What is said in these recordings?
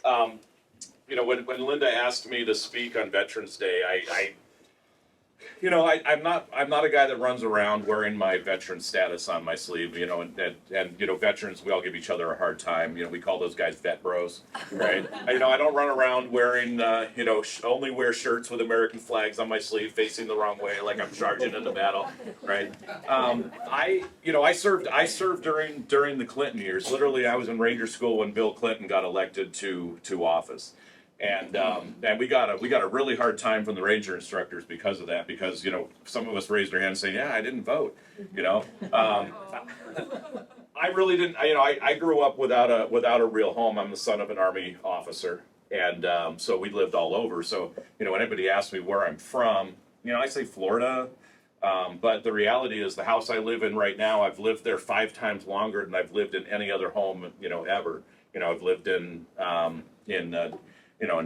When Linda asked me to speak on Veterans Day, I'm not a guy that runs around wearing my veteran status on my sleeve, and veterans, we all give each other a hard time. We call those guys vet bros, right? I don't run around wearing, only wear shirts with American flags on my sleeve facing the wrong way, like I'm charging into battle, right? I served during the Clinton years. Literally, I was in Ranger School when Bill Clinton got elected to office. And we got a really hard time from the Ranger instructors because of that. Because some of us raised our hands saying, "Yeah, I didn't vote." I really didn't. I grew up without a real home. I'm the son of an Army officer, and so we lived all over. So when anybody asks me where I'm from, I say Florida. But the reality is, the house I live in right now, I've lived there 5 times longer than I've lived in any other home, ever. I've lived in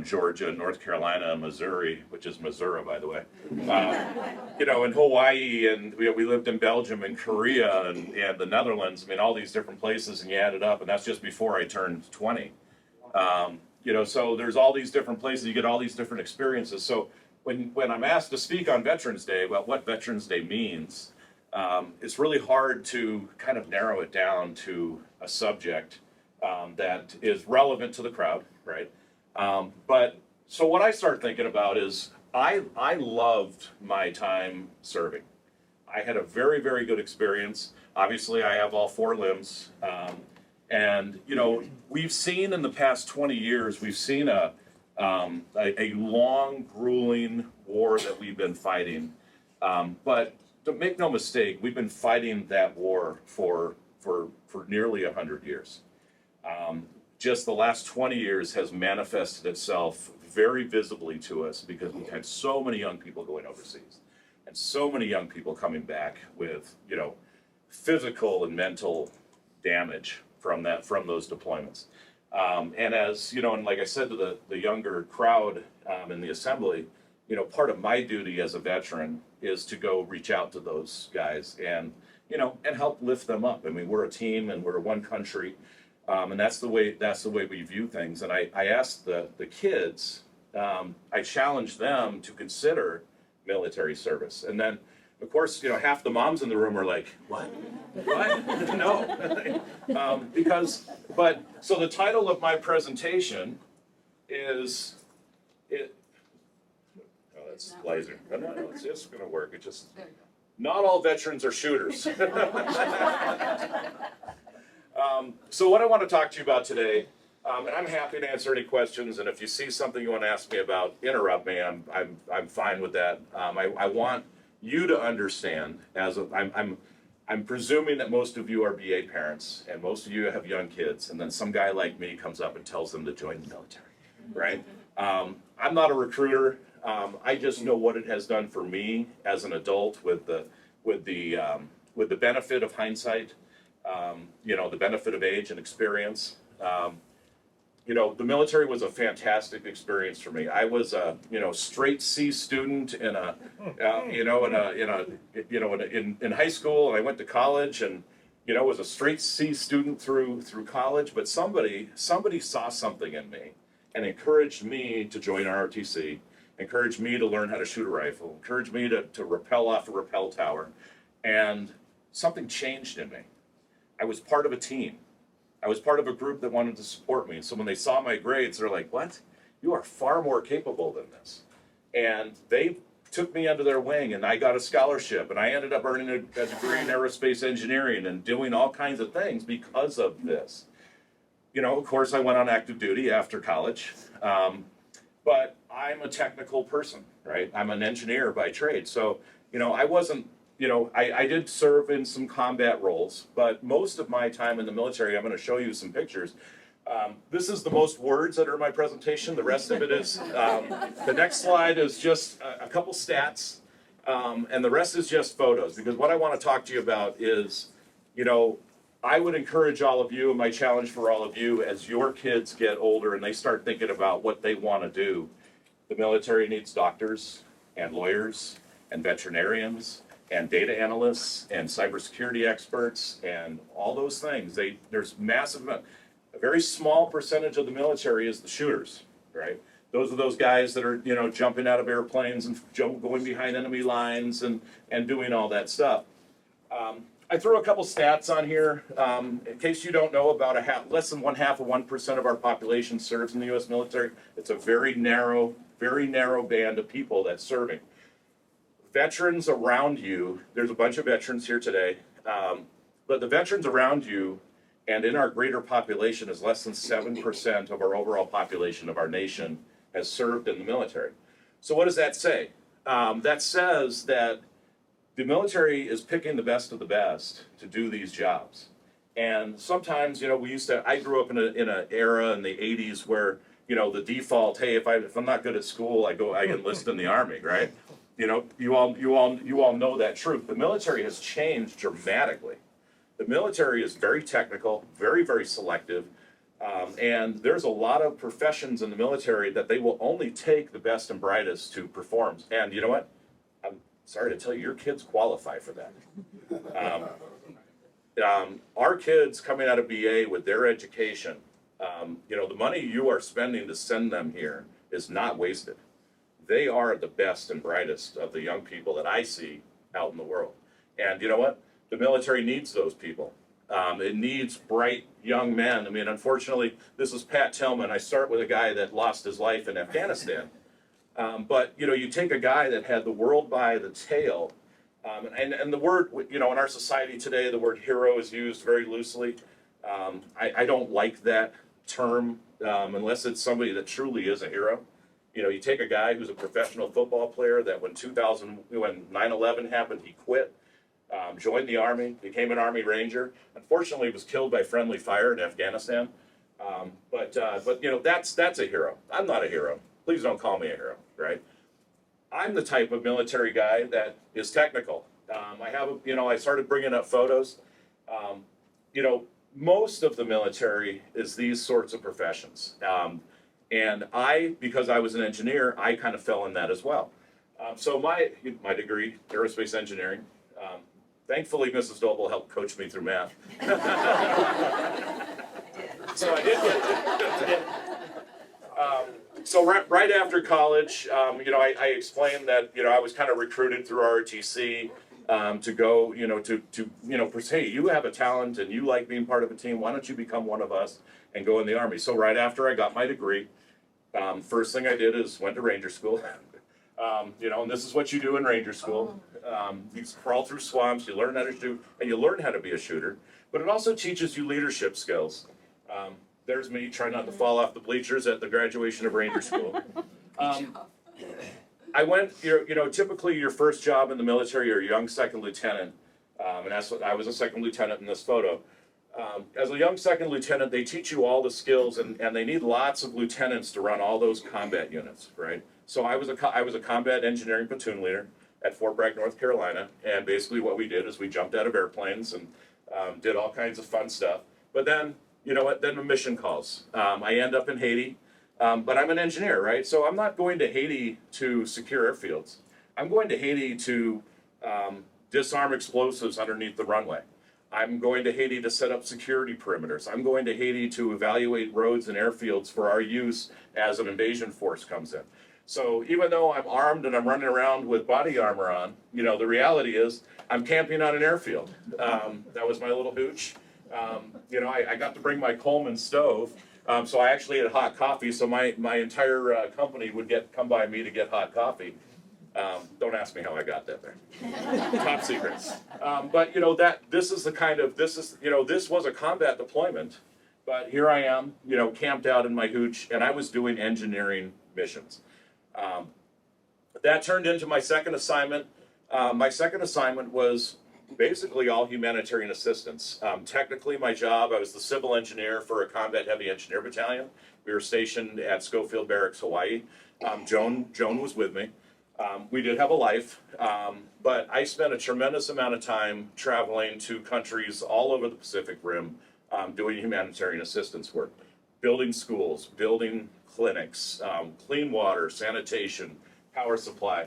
Georgia, North Carolina, and Missouri, which is Missouri, by the way. In Hawaii, and we lived in Belgium and Korea and the Netherlands. I mean, all these different places, and you add it up, and that's just before I turned 20. So there's all these different places. You get all these different experiences. So when I'm asked to speak on Veterans Day about what Veterans Day means, it's really hard to kind of narrow it down to a subject that is relevant to the crowd, right? But so what I start thinking about is I loved my time serving. I had a very, very good experience. Obviously, I have all 4 limbs. And we've seen in the past 20 years, we've seen a long, grueling war that we've been fighting. But to make no mistake, we've been fighting that war for nearly 100 years. Just the last 20 years has manifested itself very visibly to us because we've had so many young people going overseas and so many young people coming back with, physical and mental damage from those deployments. And as, and like I said to the younger crowd in the assembly, part of my duty as a veteran is to go reach out to those guys and help lift them up. I mean, we're a team and we're one country. And that's the way we view things. And I asked the kids, I challenged them to consider military service. And then, of course, half the moms in the room are like, "What? What? No." So the title of my presentation is, that's laser. No, it's just going to work. It just, not all veterans are shooters. So what I want to talk to you about today, and I'm happy to answer any questions, and if you see something you want to ask me about, interrupt me. I'm fine with that. I want you to understand, I'm presuming that most of you are BA parents, and most of you have young kids, and then some guy like me comes up and tells them to join the military, right? I'm not a recruiter. I just know what it has done for me as an adult with the benefit of hindsight. The benefit of age and experience. The military was a fantastic experience for me. I was a straight C student in high school, and I went to college, and was a straight C student through college. But somebody saw something in me and encouraged me to join ROTC, encouraged me to learn how to shoot a rifle, encouraged me to rappel off a rappel tower, and something changed in me. I was part of a team. I was part of a group that wanted to support me. So when they saw my grades, they're like, "What? You are far more capable than this." And they took me under their wing, and I got a scholarship, and I ended up earning a degree in aerospace engineering and doing all kinds of things because of this. Of course, I went on active duty after college, but I'm a technical person, right? I'm an engineer by trade. So, I wasn't, I did serve in some combat roles, but most of my time in the military, I'm going to show you some pictures. This is the most words that are in my presentation. The rest of it is, the next slide is just a couple stats, and the rest is just photos, because what I want to talk to you about is, I would encourage all of you, and my challenge for all of you, as your kids get older and they start thinking about what they want to do, the military needs doctors and lawyers and veterinarians and data analysts and cybersecurity experts and all those things. There's massive amount. A very small percentage of the military is the shooters, right? Those are those guys that are, jumping out of airplanes and going behind enemy lines and doing all that stuff. I threw a couple stats on here. In case you don't know, about less than 0.5% of our population serves in the U.S. military. It's a very narrow band of people that's serving. Veterans around you, there's a bunch of veterans here today, but the veterans around you and in our greater population is less than 7% of our overall population of our nation has served in the military. So what does that say? That says that the military is picking the best of the best to do these jobs. And sometimes, I grew up in an era in the 80s where, the default, hey, if I'm not good at school, I enlist in the Army, right? You all know that truth. The military has changed dramatically. The military is very technical, very, very selective, and there's a lot of professions in the military that they will only take the best and brightest to perform. And you know what? I'm sorry to tell you, your kids qualify for that. Our kids coming out of BA with their education, the money you are spending to send them here is not wasted. They are the best and brightest of the young people that I see out in the world. And you know what? The military needs those people. It needs bright young men. I mean, unfortunately, this is Pat Tillman. I start with a guy that lost his life in Afghanistan. But, you take a guy that had the world by the tail, and the word, in our society today, the word hero is used very loosely. I don't like that term unless it's somebody that truly is a hero. You take a guy who's a professional football player that when 9/11 happened, he quit. Joined the Army, became an Army Ranger. Unfortunately, was killed by friendly fire in Afghanistan. But that's a hero. I'm not a hero. Please don't call me a hero, right? I'm the type of military guy that is technical. I started bringing up photos. Most of the military is these sorts of professions. And because I was an engineer, I kind of fell in that as well. So my degree, aerospace engineering. Thankfully, Mrs. Doble helped coach me through math. So I did. So right after college, I explained that I was kind of recruited through ROTC to go, hey, you have a talent and you like being part of a team. Why don't you become one of us and go in the Army? So right after I got my degree, first thing I did is went to Ranger School. And this is what you do in Ranger School. You crawl through swamps, you learn how to shoot, and you learn how to be a shooter. But it also teaches you leadership skills. There's me trying not to fall off the bleachers at the graduation of Ranger School. I went, typically your first job in the military, you're a young second lieutenant. And that's what I was, a second lieutenant in this photo. As a young second lieutenant, they teach you all the skills, and they need lots of lieutenants to run all those combat units, right? So I was a combat engineering platoon leader at Fort Bragg, North Carolina, and basically what we did is we jumped out of airplanes and did all kinds of fun stuff. But then, then the mission calls. I end up in Haiti, but I'm an engineer, right? So I'm not going to Haiti to secure airfields. I'm going to Haiti to disarm explosives underneath the runway. I'm going to Haiti to set up security perimeters. I'm going to Haiti to evaluate roads and airfields for our use as an invasion force comes in. So even though I'm armed and I'm running around with body armor on, the reality is I'm camping on an airfield. That was my little hooch. I got to bring my Coleman stove, so I actually had hot coffee. So my entire company would come by me to get hot coffee. Don't ask me how I got that there. Top secrets. But this was a combat deployment. But here I am, camped out in my hooch, and I was doing engineering missions. That turned into my second assignment. My second assignment was basically all humanitarian assistance. Technically, my job, I was the civil engineer for a combat heavy engineer battalion. We were stationed at Schofield Barracks, Hawaii. Joan was with me. We did have a life, but I spent a tremendous amount of time traveling to countries all over the Pacific Rim doing humanitarian assistance work, building schools, building clinics, clean water, sanitation, power supply.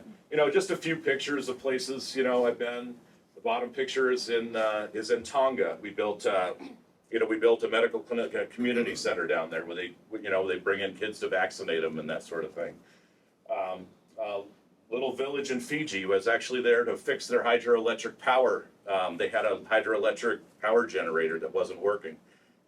Just a few pictures of places, I've been. The bottom picture is in Tonga. We built we built a medical clinic, a community center down there where they bring in kids to vaccinate them and that sort of thing. A little village in Fiji was actually there to fix their hydroelectric power. They had a hydroelectric power generator that wasn't working,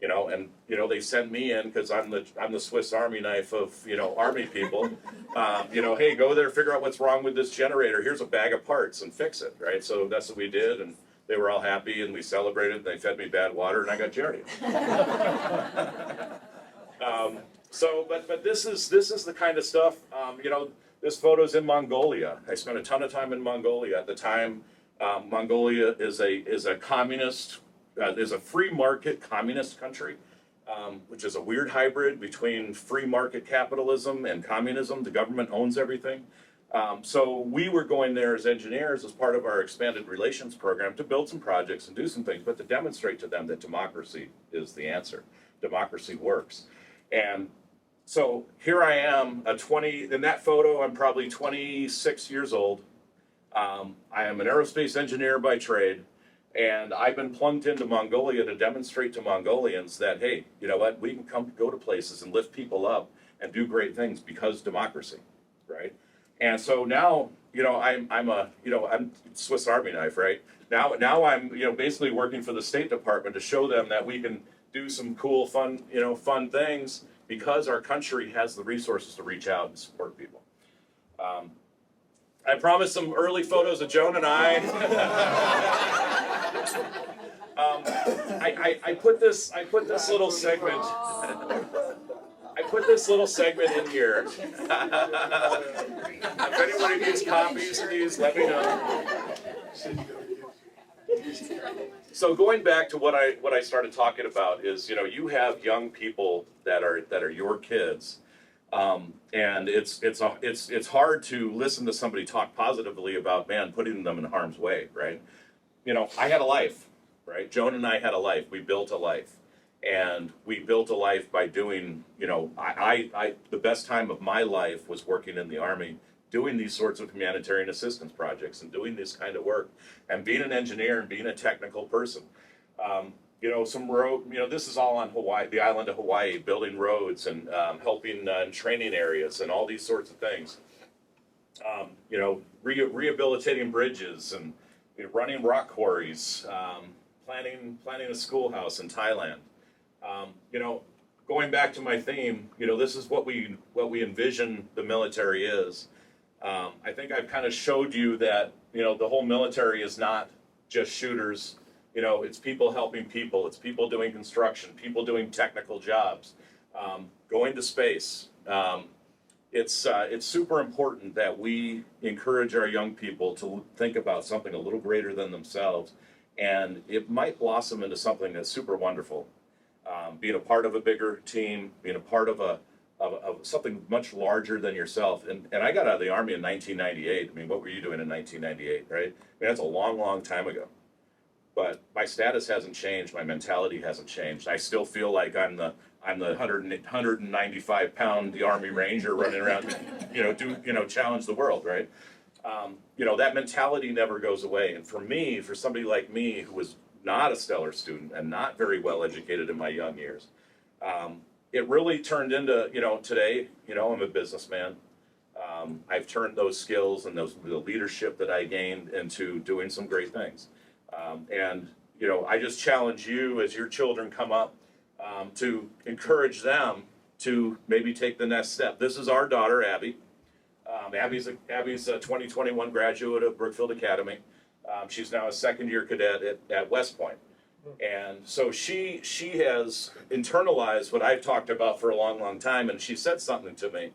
and they sent me in because I'm the Swiss Army knife of Army people. Hey, go there, figure out what's wrong with this generator. Here's a bag of parts and fix it, right? So that's what we did, and they were all happy, and we celebrated. And they fed me bad water, and I got Jerry. But this is the kind of stuff. This photo's in Mongolia. I spent a ton of time in Mongolia at the time. Mongolia is a communist, is a free market communist country, which is a weird hybrid between free market capitalism and communism. The government owns everything. So we were going there as engineers as part of our expanded relations program to build some projects and do some things, but to demonstrate to them that democracy is the answer. Democracy works. And so here I am, in that photo, I'm probably 26 years old. I am an aerospace engineer by trade, and I've been plunked into Mongolia to demonstrate to Mongolians that, hey, you know what, we can go to places and lift people up and do great things because democracy, right? And so now, I'm Swiss Army knife, right? Now I'm, basically working for the State Department to show them that we can do some cool, fun things because our country has the resources to reach out and support people. I promised some early photos of Joan and I. I put this little segment. I put this little segment in here. If anybody needs copies of these, let me know. So going back to what I started talking about is, you have young people that are your kids, and it's hard to listen to somebody talk positively about putting them in harm's way, right? I had a life, right? Joan and I had a life. We built a life. And we built a life by doing, the best time of my life was working in the Army, doing these sorts of humanitarian assistance projects and doing this kind of work and being an engineer and being a technical person. Some road, this is all on Hawaii, the island of Hawaii, building roads and helping in training areas and all these sorts of things. Rehabilitating bridges and running rock quarries, planning a schoolhouse in Thailand. Going back to my theme, this is what we envision the military is. I think I've kind of showed you that, the whole military is not just shooters. It's people helping people. It's people doing construction, people doing technical jobs, going to space. It's super important that we encourage our young people to think about something a little greater than themselves, and it might blossom into something that's super wonderful. Being a part of a bigger team, being a part of something much larger than yourself. And I got out of the Army in 1998. I mean, what were you doing in 1998, right? I mean, that's a long, long time ago. But my status hasn't changed. My mentality hasn't changed. I still feel like I'm the 195 pound the Army Ranger running around, challenge the world, right? That mentality never goes away. And for somebody like me who was not a stellar student and not very well educated in my young years, it really turned into, today, I'm a businessman. I've turned those skills and the leadership that I gained into doing some great things. I just challenge you as your children come up to encourage them to maybe take the next step. This is our daughter, Abby. Abby's a 2021 graduate of Brookfield Academy. She's now a second-year cadet at West Point. And so she has internalized what I've talked about for a long, long time, and she said something to me.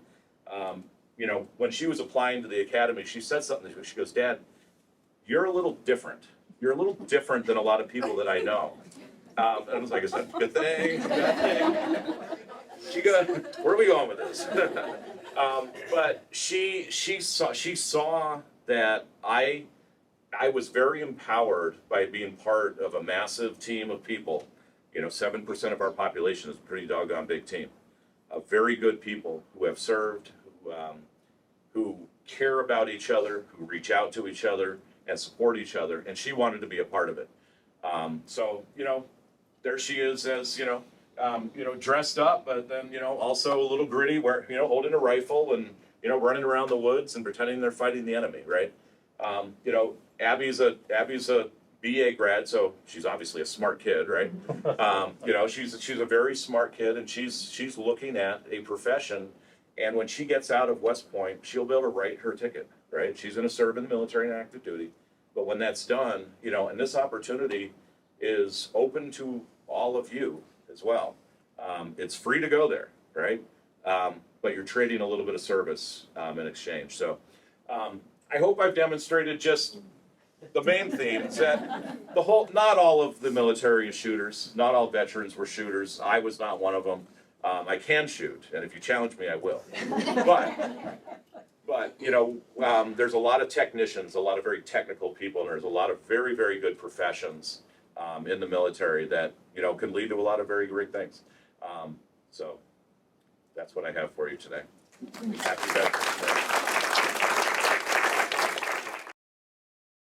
When she was applying to the academy, she said something to me. She goes, "Dad, you're a little different. You're a little different than a lot of people that I know." And I was like, "Is that a good thing? Bad thing?" Where are we going with this? But she saw that I was very empowered by being part of a massive team of people. 7% of our population is a pretty doggone big team of very good people who have served, who care about each other, who reach out to each other and support each other. And she wanted to be a part of it. there she is as, dressed up, but then, also a little gritty, where, holding a rifle and, running around the woods and pretending they're fighting the enemy, right? Abby's a BA grad, so she's obviously a smart kid, right? She's a very smart kid, and she's looking at a profession, and when she gets out of West Point, she'll be able to write her ticket, right? She's going to serve in the military and active duty, but when that's done, and this opportunity is open to all of you as well. It's free to go there, right? But you're trading a little bit of service in exchange. So I hope I've demonstrated just the main themes that not all of the military is shooters. Not all veterans were shooters. I was not one of them. I can shoot, and if you challenge me, I will. But there's a lot of technicians, a lot of very technical people, and there's a lot of very, very good professions in the military that can lead to a lot of very great things. So that's what I have for you today. Happy Veterans Day.